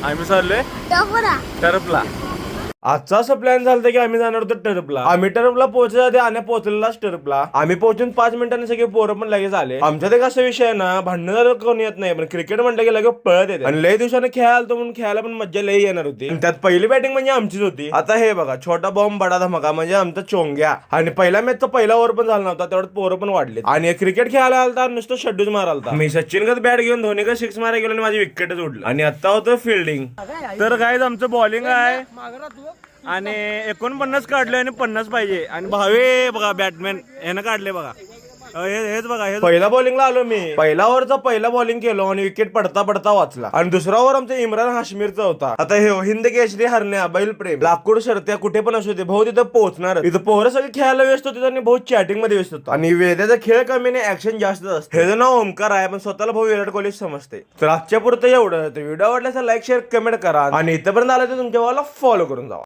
आम्ही चाललोय टर्फला. आजचा असं प्लॅन झालं की आम्ही जाणार होतो टर्फला. आम्ही टर्फला पोहोचल्या आधी आणि पोहोचलेलाच टर्फला. आम्ही पोहोचून 5 मिनिटांनी सगळे पोरं पण लगेच आले. आमच्यात एक असा विषय आहे ना, भांडणं झालं कोणी येत नाही, पण क्रिकेट म्हटलं की लगेच पळत येते. आणि लय दिवसाने खेळायला आलतो म्हणून खेळायला पण मज्जा लय येणार होती. त्यात पहिली बॅटिंग म्हणजे आमचीच होती. आता हे बघा, छोटा बॉम्ब बडा धमाका म्हणजे आमचा चोंग्या. आणि पहिल्या मॅचचा पहिला ओव्हर पण झाला नव्हता, तेवढ्यात पोरं पण वाढले. आणि क्रिकेट खेळायला आलता नुसतं शेड्यूल मारालता. मी सचिन गत बॅट घेऊन धोनी का 6 मारा गेलो आणि माझी विकेटच उडली. आणि आता होतं फिल्डिंग. तर गाईज आमचं बॉलिंग आहे आणि 49 काढले आणि 50 पाहिजे. आणि भावे बघा बॅटमॅन यानं काढले बघा. हेच बघा, हे पहिला बॉलिंगला आलो मी. पहिला ओव्हरचा पहिला बॉलिंग केलो आणि विकेट पडता पडता वाचला. आणि दुसरा ओव्हर आमचा इम्रान हाशमीरचा होता. आता हे हिंद केसरी हरण्या बैल प्रेम लाकूड शर्त्या कुठे पण असू दे भाऊ तिथं पोहोचणार. इथं पोहर सगळे खेळायला व्यस्त होते आणि भाऊ चॅटिंग मध्ये व्यस्त होता. आणि वेद्याचा खेळ कमी नाही, ऍक्शन जास्त असते. हे नाव ओमकार आहे पण स्वतःला भाऊ विराट कोहली समजते. तर आजच्या पुरतं एवढं. व्हिडिओ आवडल्यास लाईक शेअर कमेंट करा आणि इथपर्यंत आलं तर तुमच्या भावाला फॉलो करून जावा.